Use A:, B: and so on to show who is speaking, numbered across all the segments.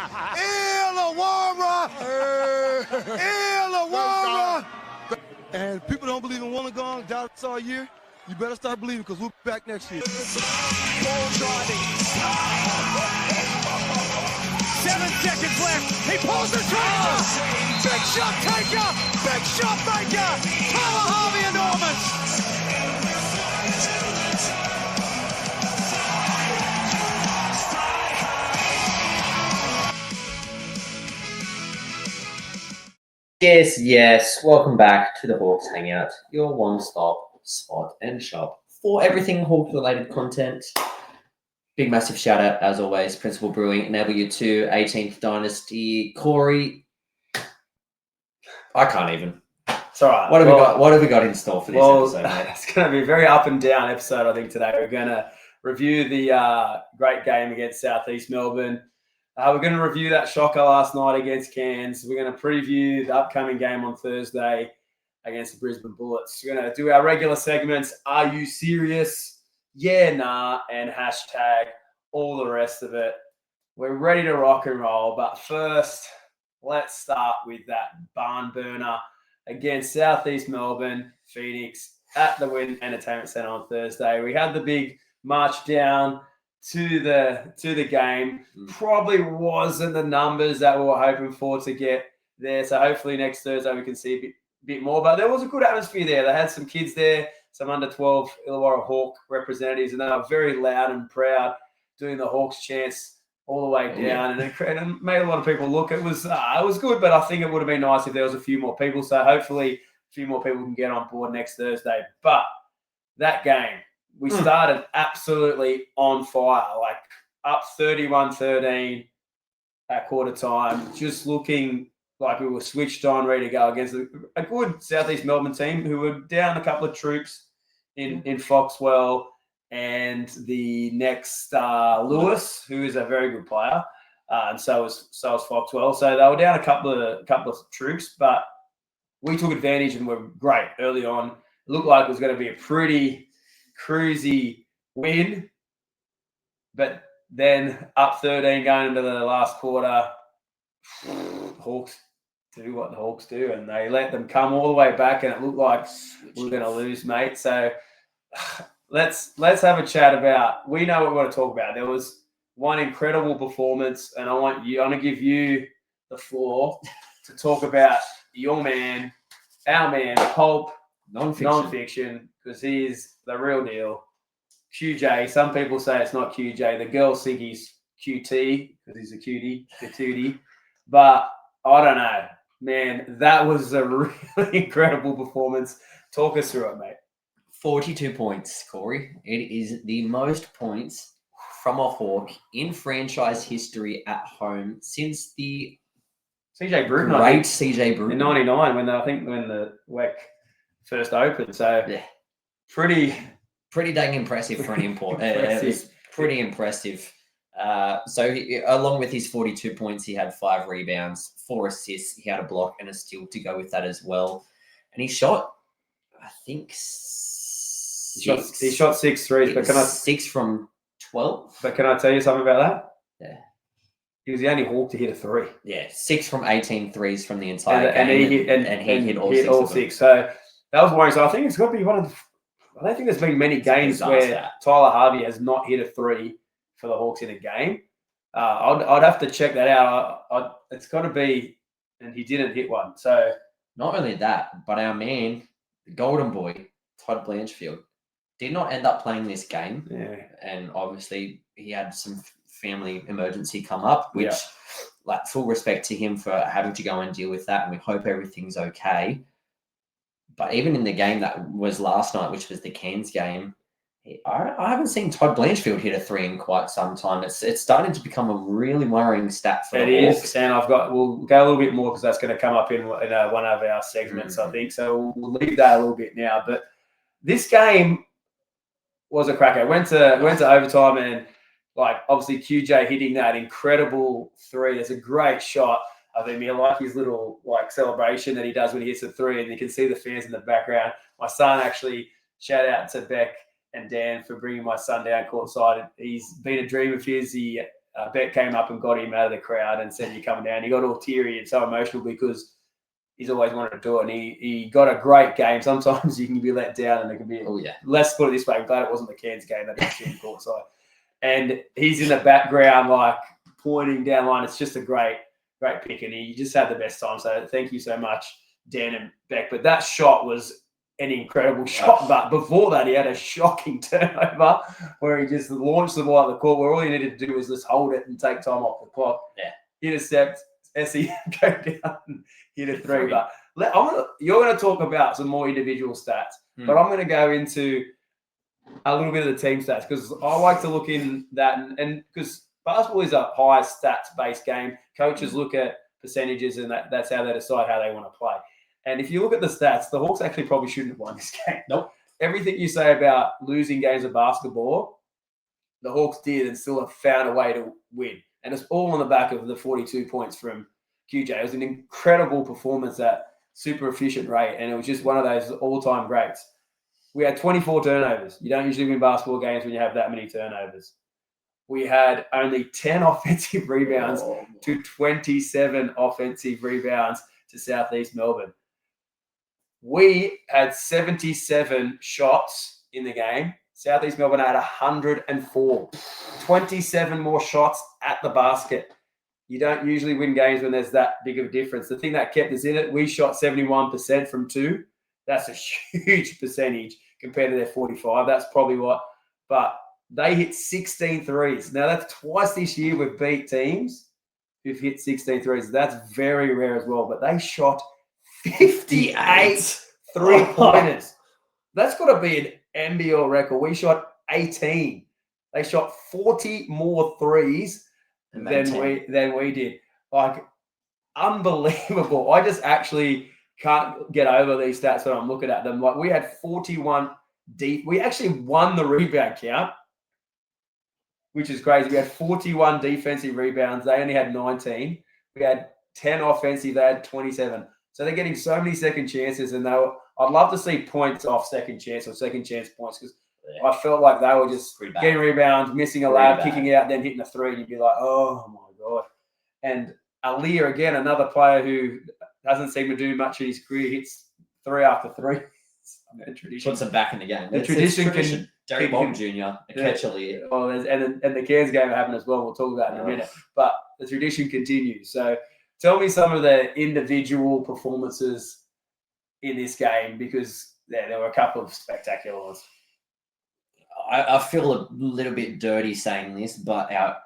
A: Illawarra! Illawarra! And people don't believe in Wollongong, doubt us all year. You better start believing because we'll be back next year.
B: Ball driving. 7 seconds left. He pulls the trigger. Big shot taker. Big shot maker. Tyler Harvey enormous.
C: Yes. Welcome back to the Hawks Hangout, your one-stop spot and shop for everything Hawks-related content. Big, massive shout-out, as always, Principal Brewing, enable you to 18th Dynasty. Corey, I can't even.
D: It's all right.
C: What have we got in store for this episode, mate?
D: It's going to be a very up and down episode, I think, today. We're going to review the great game against Southeast Melbourne. We're going to review that shocker last night against Cairns. We're going to preview the upcoming game on Thursday against the Brisbane Bullets. We're going to do our regular segments. Are you serious? Yeah, nah, and hashtag all the rest of it. We're ready to rock and roll. But first, let's start with that barn burner against Southeast Melbourne, Phoenix, at the Wynn Entertainment Centre on Thursday. We had the big march down to the game. Probably wasn't the numbers that we were hoping for to get there. So hopefully next Thursday we can see a bit more. But there was a good atmosphere there. They had some kids there, some under 12 Illawarra Hawk representatives, and they were very loud and proud doing the Hawks chants all the way down. And it made a lot of people look. It was good, but I think it would have been nice if there was a few more people. So hopefully a few more people can get on board next Thursday. But that game, we started absolutely on fire, like up 31-13 at quarter time, just looking like we were switched on, ready to go against a good Southeast Melbourne team who were down a couple of troops in Foxwell and the next Lewis, who is a very good player, and so was Foxwell. So they were down a couple of troops, but we took advantage and were great early on. It looked like it was going to be a pretty cruisy win, but then up 13 going into the last quarter, Hawks do what the Hawks do, and they let them come all the way back, and it looked like we were going to lose, mate. So let's have a chat about. We know what we want to talk about. There was one incredible performance, and I want to give you the floor to talk about your man, our man, Pulp. Non-fiction, because he's the real deal. QJ, some people say it's not QJ. The girls think he's QT because he's a cutie, the tootie. But I don't know. Man, that was a really incredible performance. Talk us through it, mate.
C: 42 points, Corey. It is the most points from a Hawk in franchise history at home since the
D: CJ Bruton.
C: Great CJ Bruton.
D: In 99 when the WEC first opened. So
C: yeah,
D: pretty
C: dang impressive for an import. It was pretty impressive. So along with his 42 points, he had 5 rebounds, 4 assists. He had a block and a steal to go with that as well. And he shot, I think, 6.
D: He shot 6 threes, but
C: 6 from 12.
D: But can I tell you something about that?
C: Yeah.
D: He was the only Hawk to hit a 3.
C: Yeah, 6 from 18 threes from the entire game.
D: And he hit all 6. So that was worrying. So I think it's got to be one of the – I don't think there's been many games where Tyler Harvey has not hit a 3 for the Hawks in a game. I'd have to check that out. It's got to be – and he didn't hit one. So
C: not only that, but our man, the golden boy, Todd Blanchfield, did not end up playing this game.
D: Yeah.
C: And obviously he had some family emergency come up, which like full respect to him for having to go and deal with that. And we hope everything's okay. But even in the game that was last night, which was the Cairns game, I haven't seen Todd Blanchfield hit a 3 in quite some time. It's starting to become a really worrying stat for the Hawks.
D: And we'll go a little bit more because that's going to come up in one of our segments, I think. So we'll leave that a little bit now. But this game was a cracker. Went to overtime, and like obviously QJ hitting that incredible 3. It's a great shot of him. I like his little like celebration that he does when he hits a 3, and you can see the fans in the background. My son actually, shout out to Beck and Dan for bringing my son down courtside. He's been a dream of his. He Beck came up and got him out of the crowd and said, "You're coming down." He got all teary and so emotional because he's always wanted to do it. And he got a great game. Sometimes you can be let down and it can be, let's put it this way, I'm glad it wasn't the Cairns game that he's in courtside. And he's in the background, like pointing down line. It's just a great pick. And he just had the best time. So thank you so much, Dan and Beck. But that shot was an incredible shot. But before that, he had a shocking turnover where he just launched the ball at the court where all he needed to do was just hold it and take time off the clock.
C: Yeah.
D: Intercept, Essie, go down and hit a three. But you're going to talk about some more individual stats, but I'm going to go into a little bit of the team stats because I like to look in that. And because basketball is a high stats-based game, coaches look at percentages and that's how they decide how they want to play. And if you look at the stats, the Hawks actually probably shouldn't have won this game.
C: Nope.
D: Everything you say about losing games of basketball, the Hawks did and still have found a way to win. And it's all on the back of the 42 points from QJ. It was an incredible performance at super efficient rate, and it was just one of those all-time greats. We had 24 turnovers. You don't usually win basketball games when you have that many turnovers. We had only 10 offensive rebounds to 27 offensive rebounds to Southeast Melbourne. We had 77 shots in the game. Southeast Melbourne had 104. 27 more shots at the basket. You don't usually win games when there's that big of a difference. The thing that kept us in it, we shot 71% from two. That's a huge percentage compared to their 45. That's probably what. But they hit 16 threes. Now, that's twice this year we've beat teams who've hit 16 threes. That's very rare as well. But they shot 58 three-pointers. That's got to be an NBL record. We shot 18. They shot 40 more threes than we did. Like, unbelievable. I just actually can't get over these stats when I'm looking at them. Like, we had 41 deep. We actually won the rebound count, which is crazy. We had 41 defensive rebounds. They only had 19. We had 10 offensive. They had 27. So they're getting so many second chances, and I'd love to see points off second chance or second chance points because I felt like they were just getting rebounds, missing a lab, kicking out, then hitting a three, and you'd be like, oh, my God. And Aaliyah, again, another player who doesn't seem to do much in his career, hits three after three.
C: Puts them back in the game.
D: The tradition.
C: Derek Bolton Jr., catch Aaliyah.
D: Well, and the Cairns game happened as well. We'll talk about it in a minute. But the tradition continues. So tell me some of the individual performances in this game because there were a couple of spectacular ones.
C: I feel a little bit dirty saying this, but our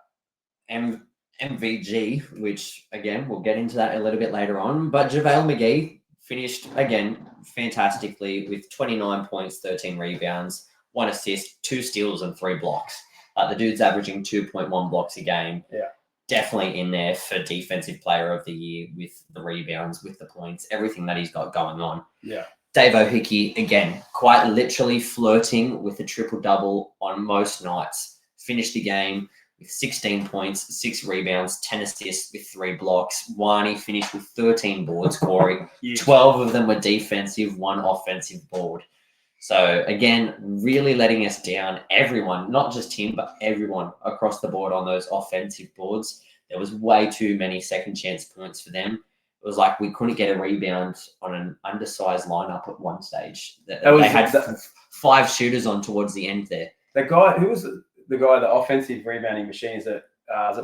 C: MVG, which, again, we'll get into that a little bit later on, but JaVale McGee finished, again, fantastically with 29 points, 13 rebounds, 1 assist, 2 steals, and 3 blocks. The dude's averaging 2.1 blocks a game.
D: Yeah.
C: Definitely in there for Defensive Player of the Year with the rebounds, with the points, everything that he's got going on.
D: Yeah.
C: Dave O'Hickey, again, quite literally flirting with a triple-double on most nights. Finished the game with 16 points, 6 rebounds, 10 assists with 3 blocks. Wani finished with 13 boards, Corey. 12 of them were defensive, 1 offensive board. So, again, really letting us down. Everyone, not just him, but everyone across the board on those offensive boards. There was way too many second chance points for them. It was like we couldn't get a rebound on an undersized lineup at one stage. They had 5 shooters on towards the end there.
D: The guy, who was the guy, the offensive rebounding machine? Is it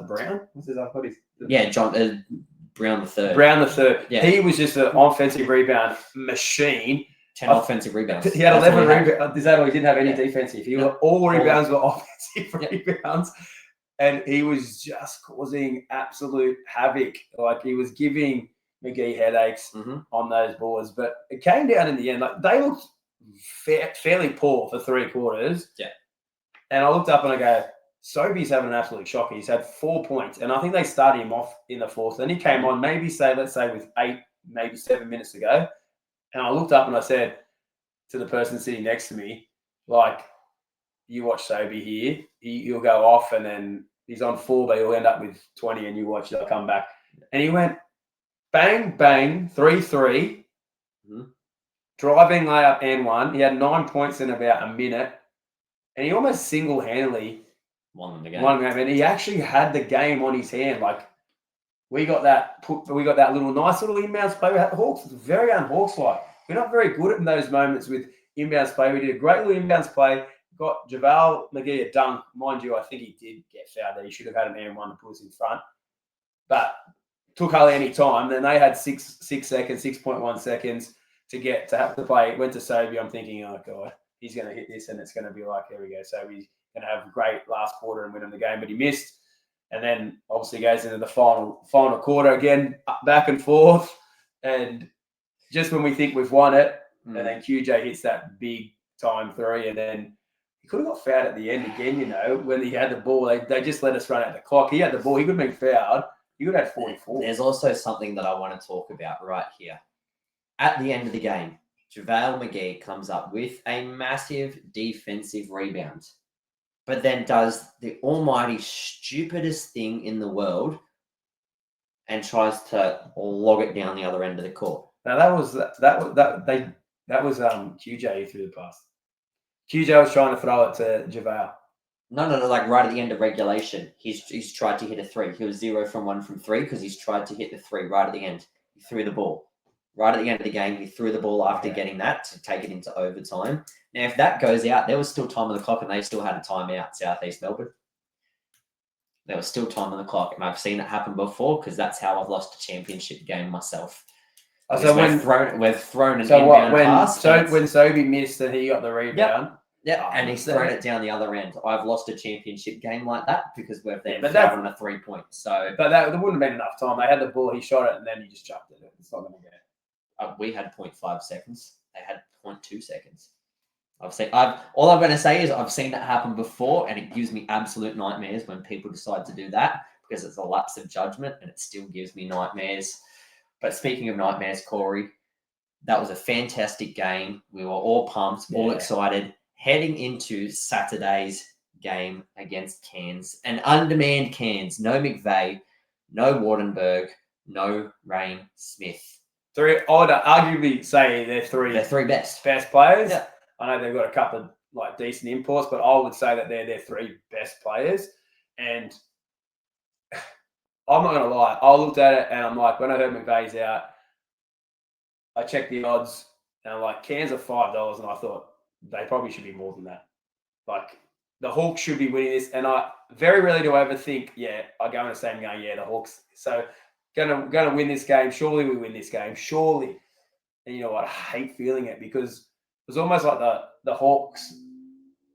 D: Brown? What's his name?
C: John Brown the third.
D: Brown the third.
C: Yeah.
D: He was just an offensive rebound machine.
C: 10 offensive rebounds.
D: He had 11 rebounds. He didn't have any defensive. All rebounds were offensive rebounds. And he was just causing absolute havoc. Like, he was giving McGee headaches on those boards. But it came down in the end. Like, they looked fairly poor for 3 quarters.
C: Yeah.
D: And I looked up and I go, Sobey's having an absolute shock. He's had 4 points. And I think they started him off in the 4th. Then he came on let's say with 8, maybe 7 minutes to go. And I looked up and I said to the person sitting next to me, like, you watch Sobey here. He'll go off and then he's on 4, but he'll end up with 20 and you watch, they'll come back. And he went bang, bang, 3-3, driving layup and 1. He had 9 points in about a minute. And he almost single-handedly
C: Won them the game.
D: One game, and he actually had the game on his hand. Like we got that little nice little inbounds play. We had Hawks. It's very un-Hawks-like. We're not very good at those moments with inbounds play. We did a great little inbounds play. Got JaVale McGee a dunk. Mind you, I think he did get fouled there. He should have had an and one to put us in front. But took hardly any time. Then they had 6.1 seconds to have to play. It went to Sobey. I'm thinking, oh, God, he's going to hit this, and it's going to be like, here we go. So he's going to have a great last quarter and win him the game. But he missed. And then obviously goes into the final quarter again, back and forth. And just when we think we've won it, and then QJ hits that big time three, and then he could have got fouled at the end again, you know, when he had the ball. They just let us run out the clock. He had the ball. He could have been fouled. He could have had 44.
C: There's also something that I want to talk about right here. At the end of the game, JaVale McGee comes up with a massive defensive rebound, but then does the almighty stupidest thing in the world and tries to log it down the other end of the court.
D: Now that was QJ who threw the pass. QJ was trying to throw it to JaVale.
C: No, like right at the end of regulation, he's tried to hit a three. He was 0 from 1 from 3 because he's tried to hit the three right at the end. He threw the ball. Right at the end of the game, he threw the ball after getting that to take it into overtime. Now, if that goes out, there was still time on the clock and they still had a timeout, Southeast Melbourne. There was still time on the clock. And I've seen it happen before because that's how I've lost a championship game myself.
D: So
C: we've thrown an inbound pass.
D: So when Sobey missed and he got the rebound.
C: Yeah, and he's thrown it down the other end. I've lost a championship game like that because we've then
D: but
C: fouled on a 3-point. So,
D: but there wouldn't have been enough time. They had the ball, he shot it, and then he just chucked it. It's not going to get.
C: We had 0.5 seconds. They had 0.2 seconds. All I'm going to say is I've seen it happen before, and it gives me absolute nightmares when people decide to do that because it's a lapse of judgment, and it still gives me nightmares. But speaking of nightmares, Corey, that was a fantastic game. We were all pumped, all excited, heading into Saturday's game against Cairns. An undermanned Cairns. No McVeigh, no Wardenberg, no Rain Smith.
D: I would arguably say they're three best players. Yeah. I know they've got a couple of like decent imports, but I would say that they're their three best players. And I'm not going to lie. I looked at it and I'm like, when I heard McVeigh's out, I checked the odds and I'm like, Cairns are $5, and I thought they probably should be more than that. Like the Hawks should be winning this, and I very rarely do I ever think, I go in the same game, the Hawks. So gonna win this game. Surely we win this game. Surely. And you know what? I hate feeling it because it was almost like the Hawks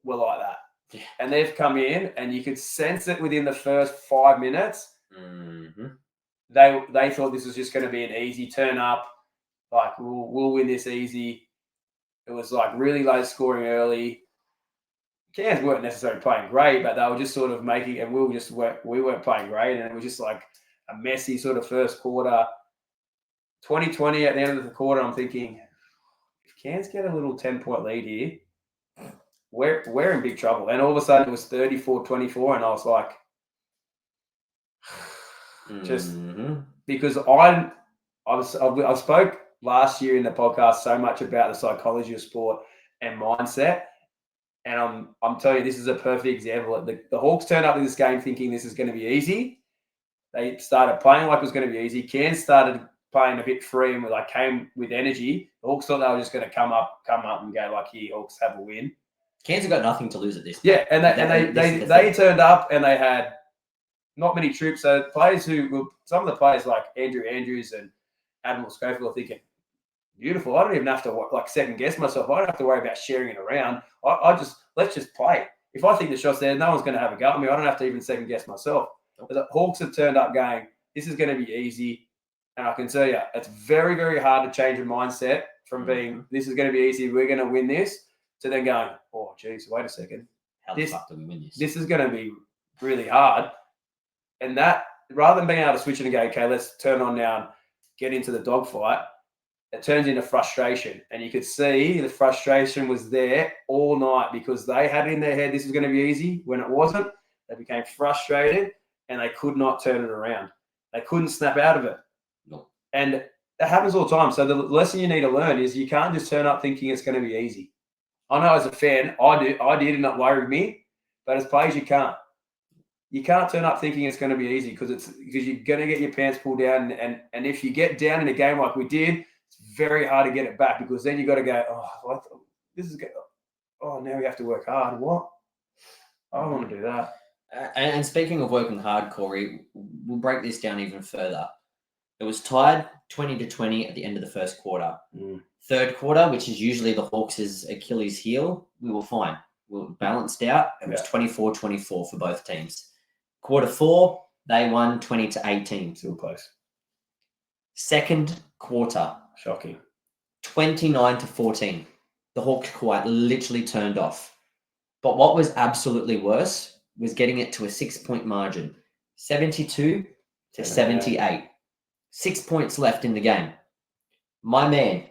D: were like that. Yeah. And they've come in and you could sense it within the first 5 minutes.
C: Mm-hmm.
D: They thought this was just going to be an easy turn up. Like we'll win this easy. It was like really low scoring early. Cairns weren't necessarily playing great, but they were just sort of making, and we weren't playing great, and it was just like a messy sort of first quarter. 2020 at the end of the quarter, I'm thinking, if Cairns get a little 10-point lead here, we're in big trouble. And all of a sudden it was 34-24, and I was like, just because I spoke last year in the podcast so much about the psychology of sport and mindset. And I'm telling you, this is a perfect example. The Hawks turned up in this game thinking this is going to be easy. They started playing like it was going to be easy. Cairns started playing a bit free and came with energy. The Hawks thought they were just going to come up and go like, here, Hawks have a win.
C: Cairns have got nothing to lose at this point.
D: Yeah, and they turned up and they had not many troops. So players some of the players like Andrew Andrews and Admiral Schofield are thinking, beautiful. I don't even have to second guess myself. I don't have to worry about sharing it around. Let's just play. If I think the shot's there, no one's going to have a go at me. I don't have to even second guess myself. But the Hawks have turned up going, this is going to be easy. And I can tell you, it's very, very hard to change your mindset from being, this is going to be easy, we're going to win this, to then going, oh, geez, wait a second.
C: How the fuck do we win this?
D: This is going to be really hard. And that, rather than being able to switch it and go, okay, let's turn on now and get into the dogfight, it turns into frustration. And you could see the frustration was there all night because they had it in their head, this is going to be easy. When it wasn't, they became frustrated and they could not turn it around. They couldn't snap out of it.
C: No.
D: And it happens all the time. So the lesson you need to learn is you can't just turn up thinking it's going to be easy. I know as a fan, I did, and it worried me. But as players, you can't. you can't turn up thinking it's going to be easy because you're going to get your pants pulled down. And if you get down in a game like we did, it's very hard to get it back because then you got to go, now we have to work hard. What? I don't want to do that.
C: And speaking of working hard, Corey, we'll break this down even further. It was tied 20-20 at the end of the first quarter. Third quarter, which is usually the Hawks' Achilles heel, we were fine. We were balanced out. It was 24-24 for both teams. Quarter 4, they won 20-18.
D: Still close.
C: Second quarter.
D: Shocking.
C: 29-14. The Hawks quite literally turned off. But what was absolutely worse was getting it to a 6-point margin. 72-78. 6 points left in the game. My man,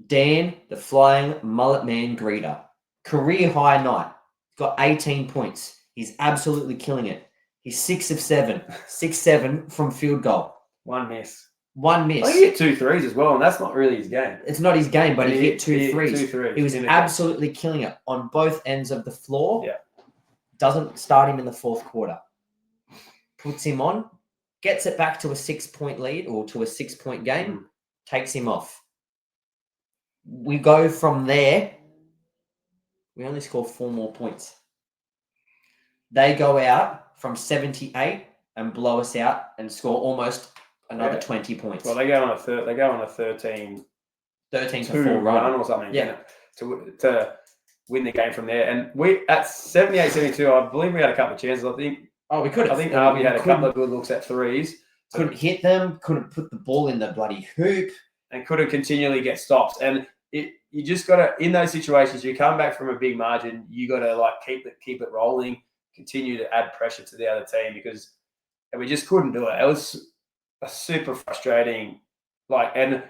C: Dan, the flying mullet man greeter, career high night, got 18 points. He's absolutely killing it. He's 6 of 7, 6-7 from field goal.
D: One miss.
C: He
D: hit 2 threes as well, and that's not really his game.
C: It's not his game, but he hit 2 threes.
D: 2 threes.
C: He was absolutely killing it on both ends of the floor.
D: Yeah.
C: Doesn't start him in the fourth quarter. Puts him on, gets it back to a 6-point lead or to a 6-point game, takes him off. We go from there. We only score 4 more points. They go out from 78 and blow us out and score almost another 20 points.
D: Well, they go on a 13
C: to 4 run
D: or something.
C: Yeah.
D: To win the game from there. And we at 78-72, I believe we had a couple of chances. I think
C: we could have.
D: I think Harvey had a couple of good looks at threes.
C: Couldn't hit them, couldn't put the ball in the bloody hoop.
D: And couldn't continually get stops. And you just got to, in those situations, you come back from a big margin, you got to keep it rolling, continue to add pressure to the other team because we just couldn't do it. It was a super frustrating, and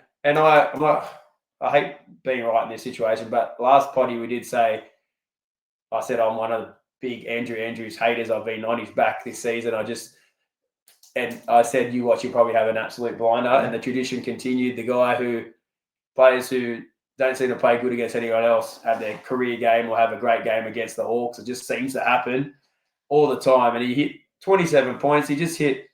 D: I hate being right in this situation, but last potty we did say, I said I'm one of the big Andrew Andrews haters. I've been on his back this season. And I said, you watch, you'll probably have an absolute blinder. And the tradition continued. The guy players who don't seem to play good against anyone else have their career game or have a great game against the Hawks. It just seems to happen all the time. And he hit 27 points. He just hit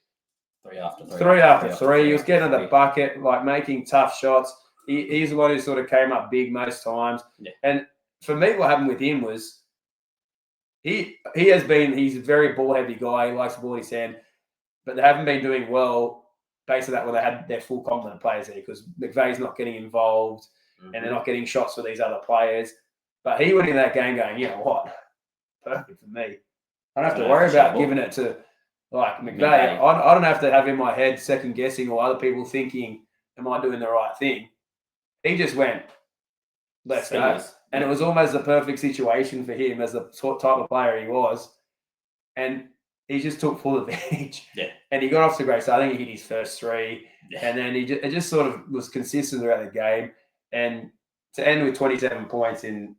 C: 3 after
D: 3. He was getting at the bucket, making tough shots. He's the one who sort of came up big most times.
C: Yeah.
D: And for me, what happened with him was he's a very ball-heavy guy. He likes the ball in his hand. But they haven't been doing well based on that when they had their full complement of players there because McVeigh's not getting involved and they're not getting shots for these other players. But he went in that game going, you know what? Perfect for me. I don't have to worry about giving it to McVeigh. I don't have to have in my head second guessing or other people thinking, am I doing the right thing? He just went, let's go. And it was almost the perfect situation for him as the type of player he was. And he just took full advantage.
C: Yeah.
D: And he got off to a great start. I think he hit his first 3.
C: Yeah.
D: And then it just sort of was consistent throughout the game. And to end with 27 points in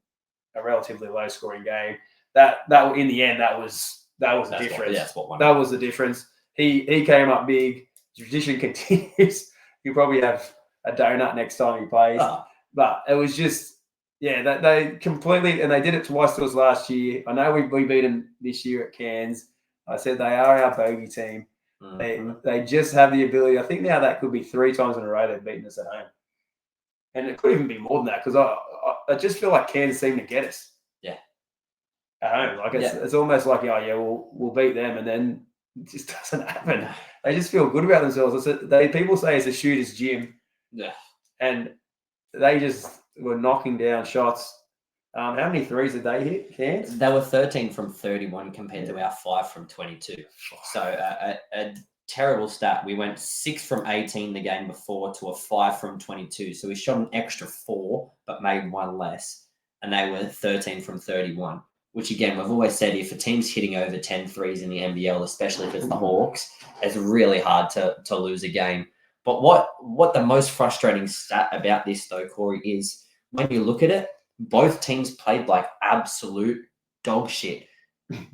D: a relatively low scoring game, that in the end, that was the difference. That was the difference. He came up big. Tradition continues. He'll probably have a donut next time he plays. But it was just, they completely, and they did it twice to us last year. I know we beat them this year at Cairns. I said they are our bogey team. They just have the ability. I think now that could be 3 times in a row they've beaten us at home. And it could even be more than that because I just feel like Cairns seem to get us.
C: Yeah.
D: At home. It's almost like, we'll beat them and then it just doesn't happen. They just feel good about themselves. People say it's a shooter's gym.
C: Yeah.
D: And they just were knocking down shots. How many threes did they hit, Cairns?
C: They were 13 from 31 compared to our 5 from 22. So a terrible stat. We went 6 from 18 the game before to a 5 from 22. So we shot an extra 4, but made 1 less. And they were 13 from 31, which again, we've always said if a team's hitting over 10 threes in the NBL, especially if it's the Hawks, it's really hard to lose a game. But what the most frustrating stat about this though, Corey, is when you look at it, both teams played like absolute dog shit.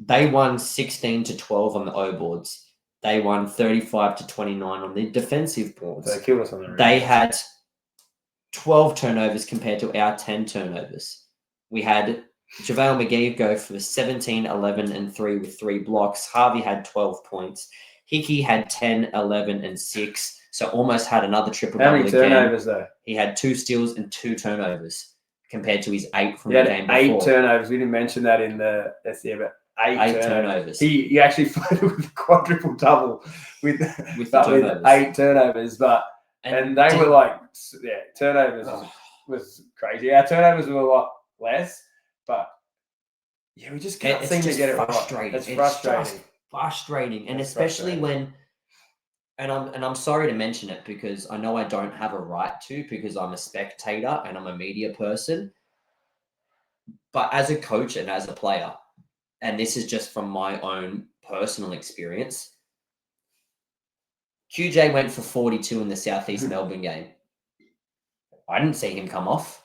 C: They won 16-12 on the O boards. They won 35-29 on the defensive boards.
D: They killed us on the rim.
C: They had 12 turnovers compared to our 10 turnovers. We had JaVale McGee go for 17, 11, and 3 with 3 blocks. Harvey had 12 points. Hickey had 10, 11, and 6. So almost had another triple-double
D: How many turnovers, though?
C: He had 2 steals and 2 turnovers compared to his 8 from
D: He
C: the
D: had
C: game
D: 8
C: before.
D: turnovers. We didn't mention that in the but 8
C: turnovers.
D: He actually flirted with a quadruple-double with
C: turnovers.
D: 8 turnovers. And they were like, turnovers was crazy. Our turnovers were a lot less, but we just can't seem to get it right. It's frustrating.
C: Frustrating, and especially when, and I'm sorry to mention it because I know I don't have a right to because I'm a spectator and I'm a media person, but as a coach and as a player, and this is just from my own personal experience, QJ went for 42 in the Southeast Melbourne game. I didn't see him come off.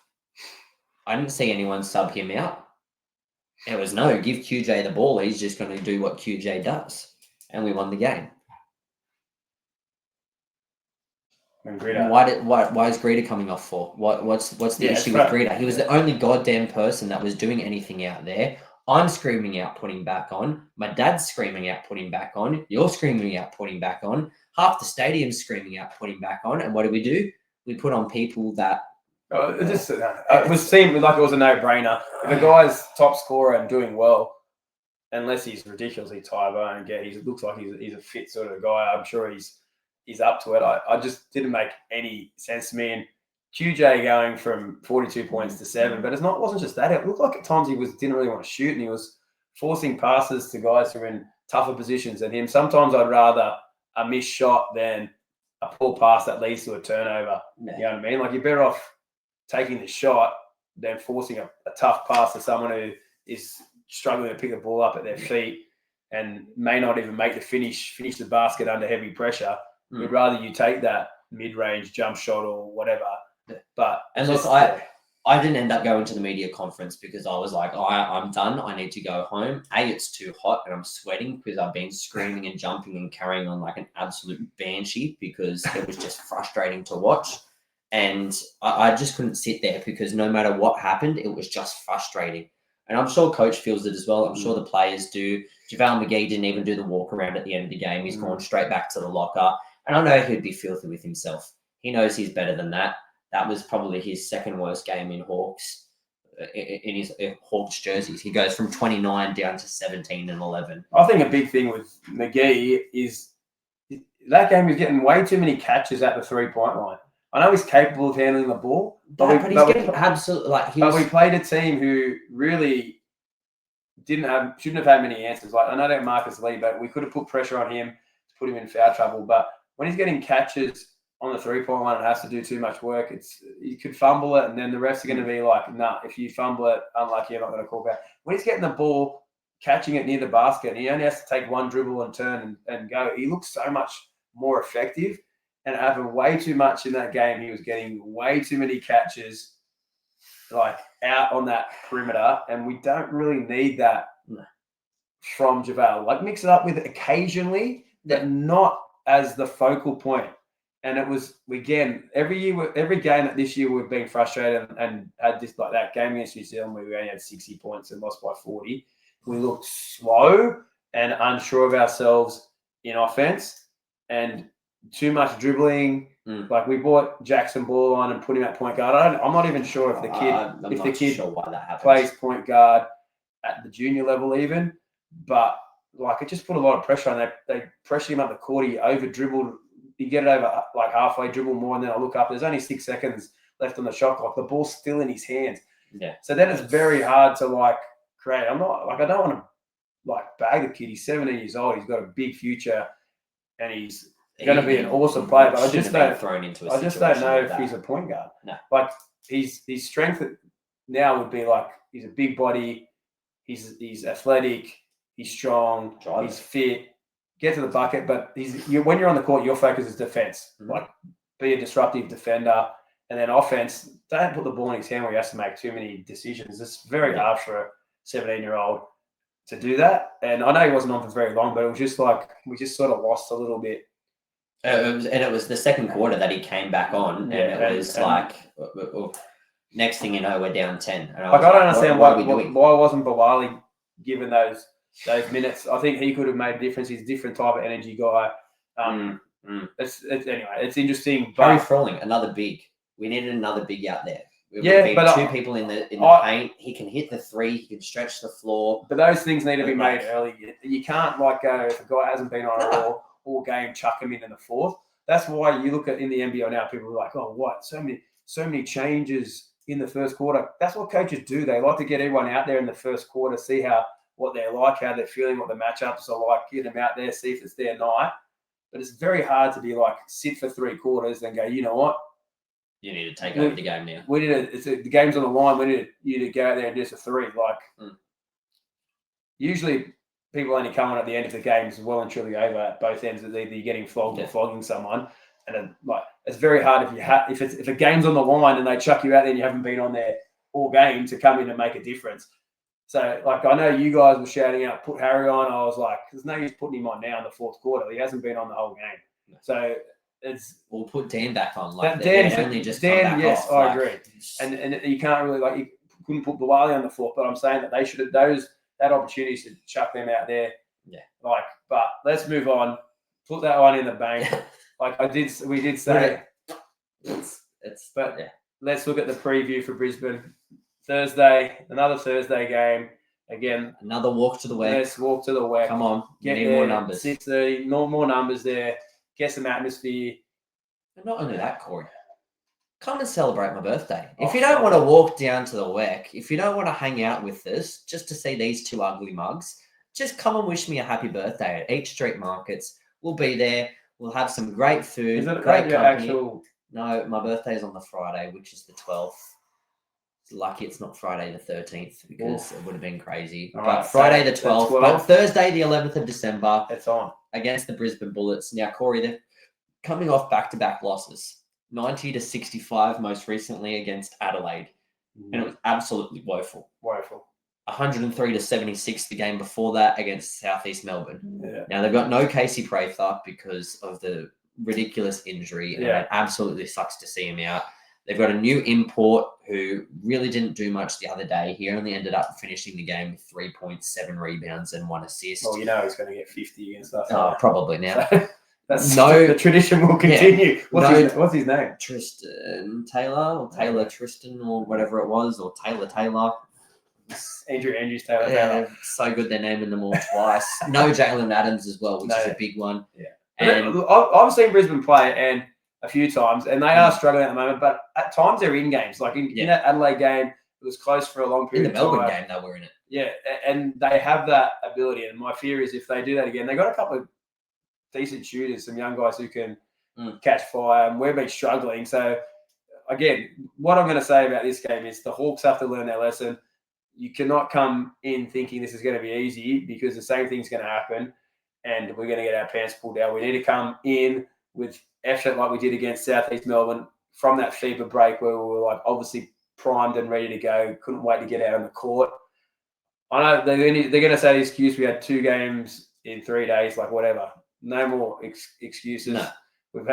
C: I didn't see anyone sub him out. It was no, give QJ the ball. He's just going to do what QJ does. And we won the game.
D: And Greta.
C: Why is Greta coming off for? What's the issue with Greta? He was the only goddamn person that was doing anything out there. I'm screaming out, put him back on. My dad's screaming out, put him back on. You're screaming out, put him back on. Half the stadium's screaming out, put him back on. And what do? We put on people that...
D: it seemed like it was a no-brainer. If a guy's top scorer and doing well, unless he's ridiculously tired, I don't get. He looks like he's a fit sort of guy. I'm sure he's up to it. I just didn't make any sense to me. And QJ going from 42 points to 7, but it wasn't just that. It looked like at times he didn't really want to shoot, and he was forcing passes to guys who are in tougher positions than him. Sometimes I'd rather a missed shot than a poor pass that leads to a turnover. Yeah. You know what I mean? Like, you're better off taking the shot than forcing a tough pass to someone who is struggling to pick the ball up at their feet and may not even make the finish the basket under heavy pressure. We'd rather you take that mid-range jump shot or whatever. But
C: look, I didn't end up going to the media conference because I was like, I'm done. I need to go home. It's too hot and I'm sweating because I've been screaming and jumping and carrying on like an absolute banshee because it was just frustrating to watch. And I just couldn't sit there because no matter what happened, it was just frustrating. And I'm sure coach feels it as well. I'm sure the players do. JaVale McGee didn't even do the walk around at the end of the game. He's gone straight back to the locker. And I know he'd be filthy with himself. He knows he's better than that. That was probably his second worst game in Hawks, in his Hawks jerseys. He goes from 29 down to 17 and 11.
D: I think a big thing with McGee is that game is getting way too many catches at the 3-point line. I know he's capable of handling the ball, but
C: he's getting absolutely like.
D: But we played a team who really shouldn't have had many answers. Like, I know that Marcus Lee, but we could have put pressure on him to put him in foul trouble. But when he's getting catches on the 3-point line and has to do too much work, you could fumble it, and then the refs are going to be like, nah, if you fumble it, unlucky, you're not going to call back. When he's getting the ball, catching it near the basket, and he only has to take one dribble and turn and go, he looks so much more effective. And having way too much in that game, he was getting way too many catches, like out on that perimeter, and we don't really need that from JaVale. Like, mix it up with it occasionally, but not as the focal point. And it was, again, every game this year we've been frustrated and had this, like that game against New Zealand where we only had 60 points and lost by 40. We looked slow and unsure of ourselves in offense and too much dribbling. Like, we brought Jackson Ball on and put him at point guard. I'm not even sure if the kid
C: why that happens.
D: Plays point guard at the junior level even, but like, it just put a lot of pressure on. They pressured him up the court. He over dribbled. You get it over like halfway, dribble more, and then I look up. There's only 6 seconds left on the shot clock. The ball's still in his hands.
C: Yeah.
D: So then it's very hard to like create. I don't want to like bag the kid. He's 17 years old. He's got a big future, and he's going to be an awesome player. But I just don't know if he's a point guard.
C: No.
D: Like, his strength now would be like, he's a big body. He's athletic. He's strong. He's fit. Get to the bucket, but when you're on the court, your focus is defense. Like, be a disruptive defender, and then offense. Don't put the ball in his hand where he has to make too many decisions. It's very hard for a 17-year-old to do that. And I know he wasn't on for very long, but it was just like we just sort of lost a little bit.
C: It was the second quarter that he came back on, and it was like Next thing you know, we're down 10. And
D: Like, I don't understand
C: what are we doing?
D: why wasn't Bawali given those minutes? I think he could have made a difference. He's a different type of energy guy. Anyway, it's interesting. But
C: Harry Froling, another big. We needed another big out there. We've two people in the paint. He can hit the three. He can stretch the floor.
D: But those things need to be made early. You can't go if a guy hasn't been on a all game, chuck him in the fourth. That's why you look at in the NBL now. People are like, oh, what? So many changes in the first quarter. That's what coaches do. They like to get everyone out there in the first quarter, see what they're like, how they're feeling, what the matchups are like. Get them out there, see if it's their night. But it's very hard to be like sit for 3 quarters and go, you know what?
C: You need to take over the game now.
D: The game's on the line. We need you to go out there and just a 3. Usually people only come on at the end of the game is well and truly over at both ends. Either you're getting flogged or flogging someone, and then, it's very hard if a game's on the line and they chuck you out there and you haven't been on there all game to come in and make a difference. So I know you guys were shouting out, put Harry on. I was like, there's no use putting him on now in the fourth quarter. He hasn't been on the whole game. So we'll
C: put Dan back on.
D: Dan
C: only just
D: Dan, yes,
C: off,
D: I agree. And you can't really you couldn't put Bawali on the fourth, but I'm saying that they should have that opportunity to chuck them out there.
C: Yeah.
D: But let's move on. Put that one in the bank. We did say let's look at the preview for Brisbane. Another Thursday game. Again,
C: another walk to the WEC.
D: Let's walk to the WEC.
C: Come on,
D: get
C: need more numbers.
D: 6:30, more numbers there. Get some atmosphere.
C: And not only that, Corey. Come and celebrate my birthday. If you don't want to walk down to the WEC, if you don't want to hang out with us just to see these 2 ugly mugs, just come and wish me a happy birthday at Each Street Markets. We'll be there. We'll have some great food.
D: Is it
C: great company.
D: No,
C: my birthday is on the Friday, which is the 12th. It's lucky it's not Friday the 13th because it would have been crazy. But Friday the 12th, but Thursday the 11th of December.
D: It's on.
C: Against the Brisbane Bullets. Now, Corey, they're coming off back-to-back losses. 90-65 most recently against Adelaide. And it was absolutely woeful. 103-76 the game before that against Southeast Melbourne.
D: Yeah.
C: Now, they've got no Casey Prather because of the ridiculous injury. And it absolutely sucks to see him out. They've got a new import who really didn't do much the other day. He only ended up finishing the game with 3.7 rebounds and 1 assist.
D: Well, he's going to get 50 against us.
C: Probably now.
D: The tradition will continue. What's his name?
C: Tristan Taylor or Taylor Tristan or whatever it was, or Taylor.
D: Andrews Taylor.
C: So good they're naming them all twice. No Jalen Adams as well, which is a big one.
D: Yeah.
C: And
D: I've seen Brisbane play and a few times, and they are struggling at the moment, but at times they're in games. In that Adelaide game, it was close for a long period of time.
C: In the Melbourne game, they were in it.
D: Yeah, and they have that ability, and my fear is if they do that again, they got a couple of decent shooters, some young guys who can catch fire, and we've been struggling. So, again, what I'm going to say about this game is the Hawks have to learn their lesson. You cannot come in thinking this is going to be easy because the same thing's going to happen, and we're going to get our pants pulled down. We need to come in with effort like we did against Southeast Melbourne from that fever break where we were obviously primed and ready to go. Couldn't wait to get out on the court. I know they're going to say the excuse we had 2 games in 3 days, whatever. No more excuses. No.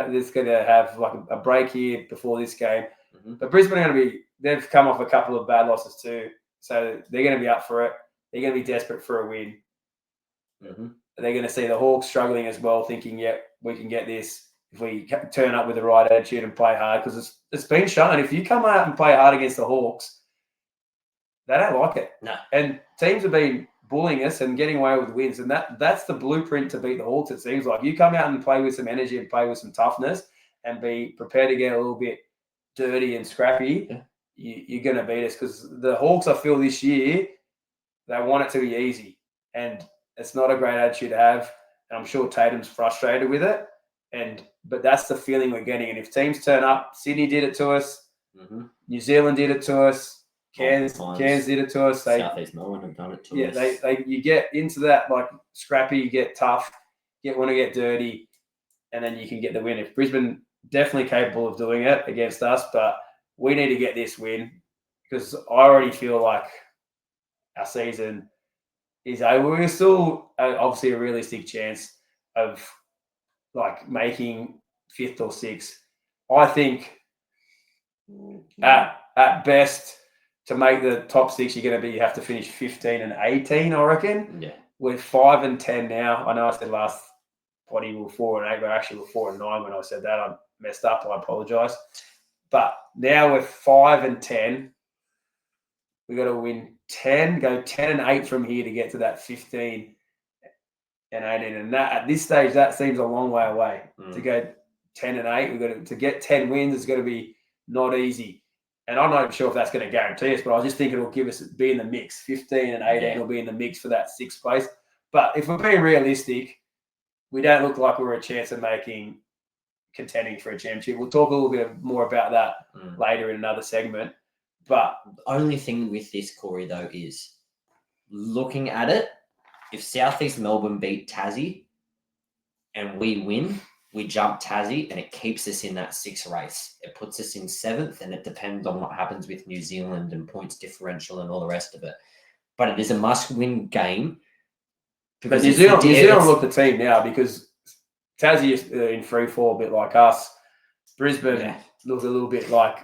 D: This going to have a break here before this game. Mm-hmm. But Brisbane are they've come off a couple of bad losses too. So they're going to be up for it. They're going to be desperate for a win. Mm-hmm. They're going to see the Hawks struggling as well, thinking, we can get this if we turn up with the right attitude and play hard. Because it's been shown, if you come out and play hard against the Hawks, they don't like it.
C: No.
D: And teams have been bullying us and getting away with wins. And that's the blueprint to beat the Hawks, it seems like. You come out and play with some energy and play with some toughness and be prepared to get a little bit dirty and scrappy, you're going to beat us. Because the Hawks, I feel this year, they want it to be easy. And it's not a great attitude to have. And I'm sure Tatum's frustrated with it. But that's the feeling we're getting. And if teams turn up, Sydney did it to us. Mm-hmm. New Zealand did it to us. Cairns did it to us.
C: Southeast Melbourne have done it to us.
D: You get into that scrappy, you get tough, want to get dirty, and then you can get the win. If Brisbane definitely capable of doing it against us, but we need to get this win because I already feel like our season is over. We're still obviously a realistic chance of making 5th or 6th. I think at best, to make the top 6, you have to finish 15 and 18, I reckon.
C: Yeah.
D: We're 5 and 10 now. I know I said last potty we were 4 and 8, but actually we're 4 and 9 when I said that. I messed up. I apologise. But now we're 5 and 10. We've got to win 10, go 10 and 8 from here to get to that 15 and 18. And that at this stage, that seems a long way away. To go 10 and 8, we've got to get 10 wins. It's going to be not easy. And I'm not even sure if that's going to guarantee us, but I just think it'll be in the mix. 15 and 18 will be in the mix for that 6th place. But if we're being realistic, we don't look like we're a chance of contending for a championship. We'll talk a little bit more about that later in another segment. But
C: the only thing with this, Corey, though, is looking at it, if Southeast Melbourne beat Tassie and we win, we jump Tassie and it keeps us in that 6th race. It puts us in 7th, and it depends on what happens with New Zealand and points differential and all the rest of it. But it is a must-win game.
D: But New Zealand look the team now, because Tassie is in free fall, a bit like us. Brisbane looks a little bit like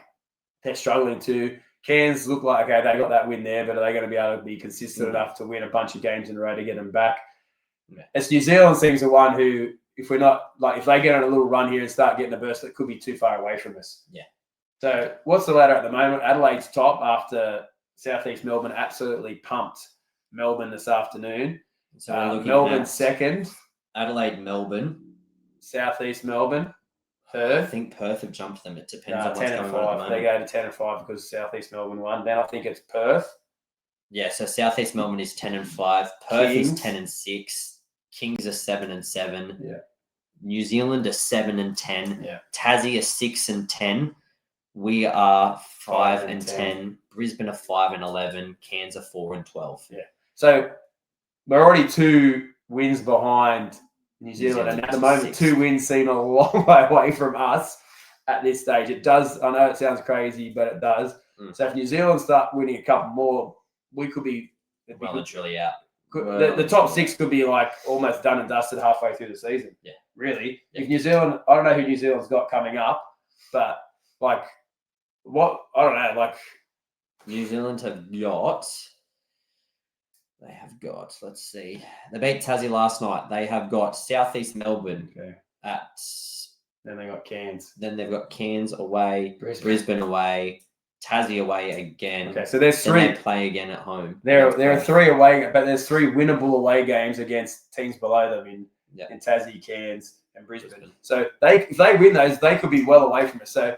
D: they're struggling too. Cairns look like, okay, they got that win there, but are they going to be able to be consistent enough to win a bunch of games in a row to get them back? Yeah. It's New Zealand seems the one who, if they get on a little run here and start getting a burst, that could be too far away from us.
C: Yeah.
D: So what's the ladder at the moment? Adelaide's top after Southeast Melbourne absolutely pumped Melbourne this afternoon.
C: So
D: Melbourne 2nd.
C: Adelaide, Melbourne.
D: Southeast Melbourne.
C: I
D: Perth.
C: think Perth have jumped them. It depends on what's
D: 10 and
C: going on
D: 5.
C: at the
D: They
C: moment.
D: go to 10 and 5 because Southeast Melbourne won. Then I think it's Perth.
C: Yeah, so Southeast Melbourne is 10 and 5. Perth
D: Kings.
C: is 10 and 6. Kings are 7 and 7.
D: Yeah.
C: New Zealand are 7 and 10.
D: Yeah.
C: Tassie are 6 and 10. We are 5 and 10. Brisbane are 5 and 11. Cairns are 4 and 12.
D: Yeah. So we're already 2 wins behind New Zealand, and at the moment, 2 wins seem a long way away from us at this stage. It does. I know it sounds crazy, but it does. So if New Zealand start winning a couple more, we could be
C: well and truly out.
D: The top 6 could be like almost done and dusted halfway through the season.
C: Yeah,
D: really.
C: Yeah.
D: If New Zealand, I don't know who New Zealand's got coming up, but like what I don't know, like
C: New Zealand have got. They have got. Let's see. They beat Tassie last night. They have got Southeast Melbourne at.
D: Then they got Cairns.
C: Then they've got Cairns away, Brisbane away, Tassie away again.
D: Okay, so there's 3.
C: Then they play again at home.
D: There are 3 away, but there's 3 winnable away games against teams below them in Tassie, Cairns, and Brisbane. So if they win those, they could be well away from us. So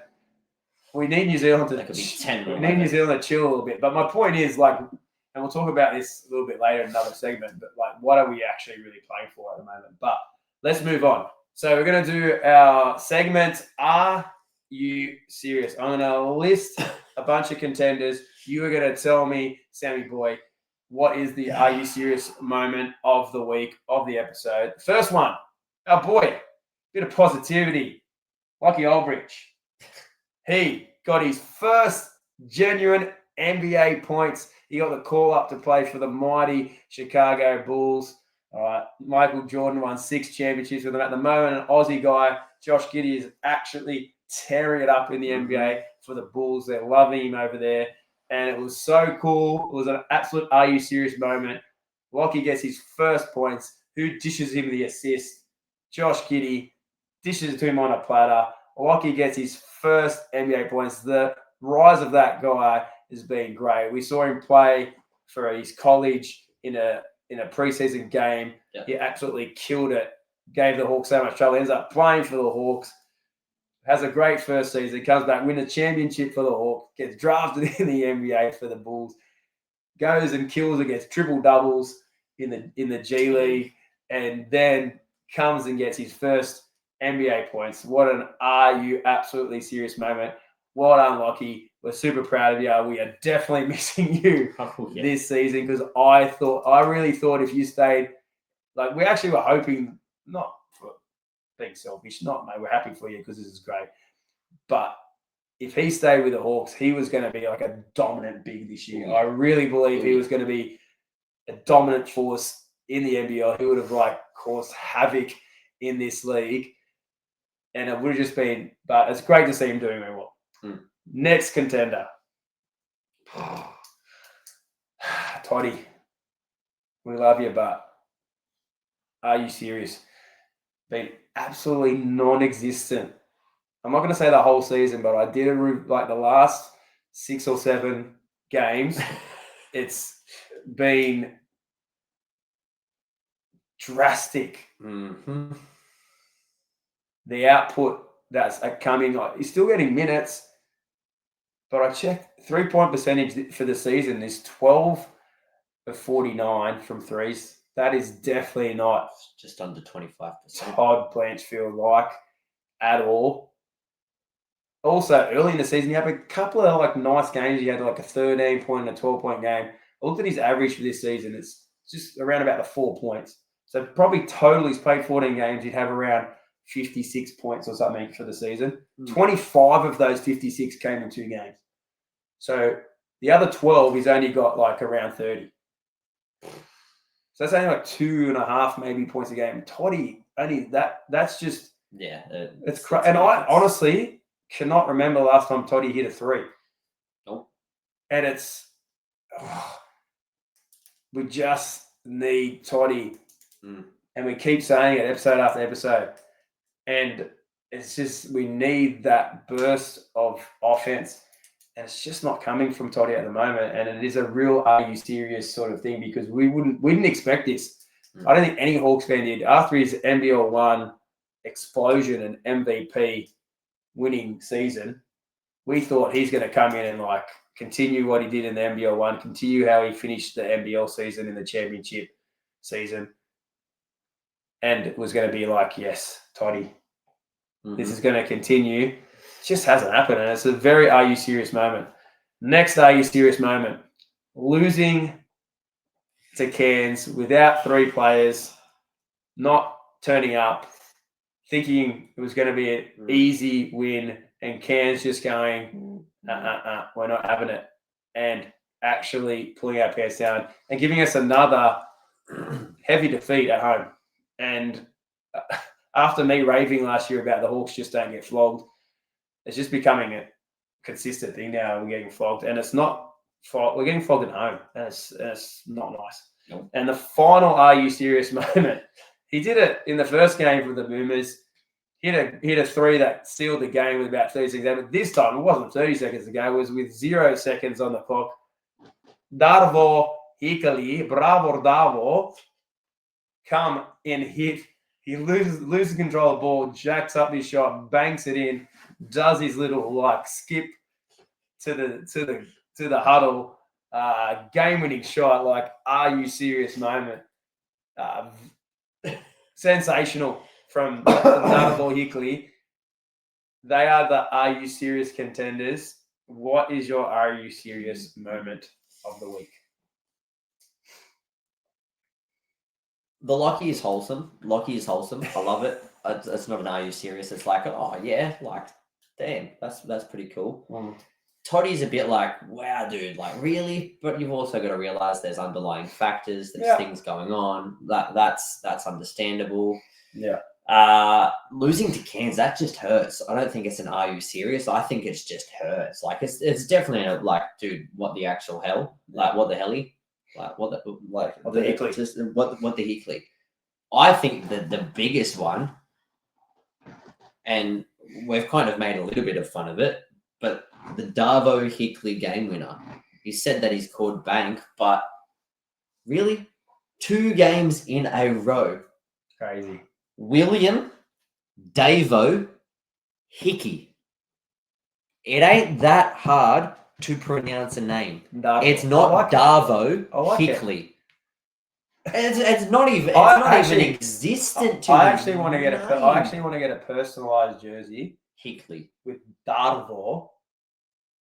D: we need New Zealand to.
C: They could be 10.
D: We need New Zealand to chill a little bit. But my point is, like, and we'll talk about this a little bit later in another segment. But like, what are we actually really playing for at the moment? But let's move on. So we're going to do our segment. Are you serious? I'm going to list a bunch of contenders. You are going to tell me, Sammy boy, what is the Are You Serious moment of the week, of the episode. First one, our boy, bit of positivity, Lockie Aldrich. He got his first genuine NBA points. He got the call up to play for the mighty Chicago Bulls. All right, Michael Jordan won 6 championships with them. At the moment, an Aussie guy, Josh Giddey, is actually tearing it up in the NBA for the Bulls. They're loving him over there. And it was so cool. It was an absolute Are You Serious moment. Lockie gets his first points. Who dishes him the assist? Josh Giddey dishes it to him on a platter. Lockie gets his first NBA points. The rise of that guy has been great. We saw him play for his college in a preseason game. Yep. He absolutely killed it. Gave the Hawks so much trouble. Ends up playing for the Hawks. Has a great first season. Comes back, win a championship for the Hawks. Gets drafted in the NBA for the Bulls. Goes and kills it. Gets triple doubles in the G League, and then comes and gets his first NBA points. What an Are You Absolutely Serious moment. Well done, Lockie. We're super proud of you. We are definitely missing you this season, because I really thought if you stayed, like, we actually were hoping, not for being selfish, not, mate, we're happy for you because this is great. But if he stayed with the Hawks, he was going to be like a dominant big this year. I really believe he was going to be a dominant force in the NBL. He would have caused havoc in this league. And it would have just been, but it's great to see him doing very well. Next contender, Toddy, we love you, but are you serious? Been absolutely non-existent. I'm not going to say the whole season, but I did like the last 6 or 7 games. It's been drastic.
C: Mm-hmm.
D: The output that's coming, he's still getting minutes, but I checked 3-point percentage for the season is 12 of 49 from threes. That is definitely not
C: Just under 25%.
D: Todd Blanchfield like at all. Also, early in the season, you have a couple of like nice games. You had like a 13-point and a 12-point game. I looked at his average for this season. It's just around about the 4 points. So probably total, he's played 14 games. He'd have around 56 points or something for the season. 25 of those 56 came in 2 games. So the other 12, he's only got like around 30. So that's only like 2.5 maybe points a game. Toddy, only that's just it's crazy. And I honestly cannot remember the last time Toddy hit a 3.
C: Nope.
D: And it's we just need Toddy. And we keep saying it episode after episode. And it's just we need that burst of offense. And it's just not coming from Toddy at the moment. And it is a real are you serious sort of thing because we didn't expect this. I don't think any Hawks fan did. After his NBL 1 explosion and MVP winning season, we thought he's going to come in and like continue what he did in the NBL 1, continue how he finished the NBL season in the championship season. And it was going to be like, yes, Toddy, this is going to continue. It just hasn't happened. And it's a very are you serious moment. Next are you serious moment. Losing to Cairns without 3 players, not turning up, thinking it was going to be an easy win, and Cairns just going, we're not having it, and actually pulling our pants down and giving us another heavy defeat at home. And after me raving last year about the Hawks just don't get flogged, it's just becoming a consistent thing now. We're getting flogged, and it's not. We're getting flogged at home, and it's not nice.
C: Nope.
D: And the final "Are you serious?" moment, he did it in the first game with the Boomers. Hit a 3 that sealed the game with about 30 seconds. But this time, it wasn't 30 seconds to go. It was with 0 seconds on the clock. Darvo Hikali, bravo Darvo, come and hit. He loses control of the ball, jacks up his shot, banks it in, does his little like skip to the huddle, game-winning shot. Like, are you serious moment? Sensational from Darvo Hikali. They are the are you serious contenders. What is your are you serious moment of the week?
C: The Lockie is wholesome. I love it. It's not an are you serious? It's like, oh yeah, like damn, that's pretty cool. Toddy's a bit like, wow, dude, like really? But you've also got to realize there's underlying factors, there's things going on. That's understandable.
D: Yeah.
C: Losing to Cairns, that just hurts. I don't think it's an are you serious? I think it's just hurts. Like it's definitely like, dude, what the actual hell? Like what the helly? Like what the Hickley? Just what the Hickley? I think that the biggest one, and we've kind of made a little bit of fun of it, but the Darvo Hickley game winner. He said that he's called bank, but really, 2 games in a row.
D: Crazy.
C: William Davo Hickey. It ain't that hard to pronounce a name.
D: Darvo.
C: It's not Darvo Hickley. It's not even. It's not even existent to.
D: I actually want to get a personalized jersey.
C: Hickley
D: with Darvo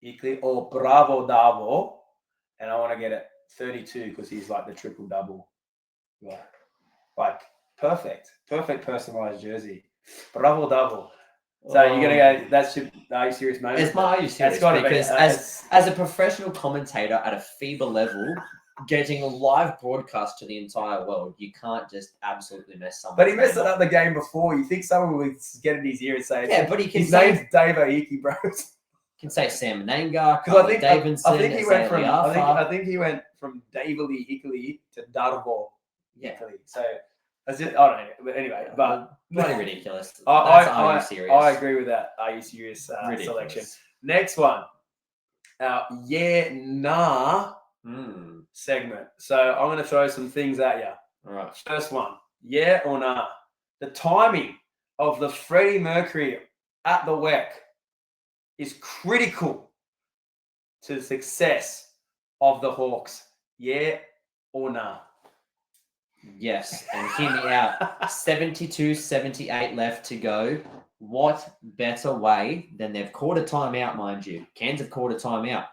D: Hickley or Bravo Darvo, and I want to get it 32 because he's like the triple double. Yeah, like perfect personalized jersey. Bravo Darvo. So you're gonna go. That's your are you serious moment?
C: It's my are you serious? Because as a professional commentator at a FIBA level, getting a live broadcast to the entire world, you can't just absolutely mess someone.
D: But he messed up the game before. You think someone would get in his ear and say,
C: "Yeah," but he can
D: his
C: say
D: name's Davo Hickey, bro.
C: can say Sam Menenga,
D: Because
C: Davidson,
D: I think he went from
C: Liafa.
D: I think he went from Davely Hickley to Darbo
C: Yeah.
D: Hickley. So that's it. I don't know. But anyway, but
C: bloody ridiculous. That's
D: are
C: you serious?
D: I agree with that. Are you serious
C: Ridiculous.
D: selection? Next one. Our yeah, nah segment. So I'm going to throw some things at you.
C: All right.
D: First one, yeah or nah? The timing of the Freddie Mercury at the WEC is critical to the success of the Hawks. Yeah or nah?
C: Yes, and hear me out. 72-78 left to go. What better way than they've called a timeout, mind you? Cairns have called a timeout.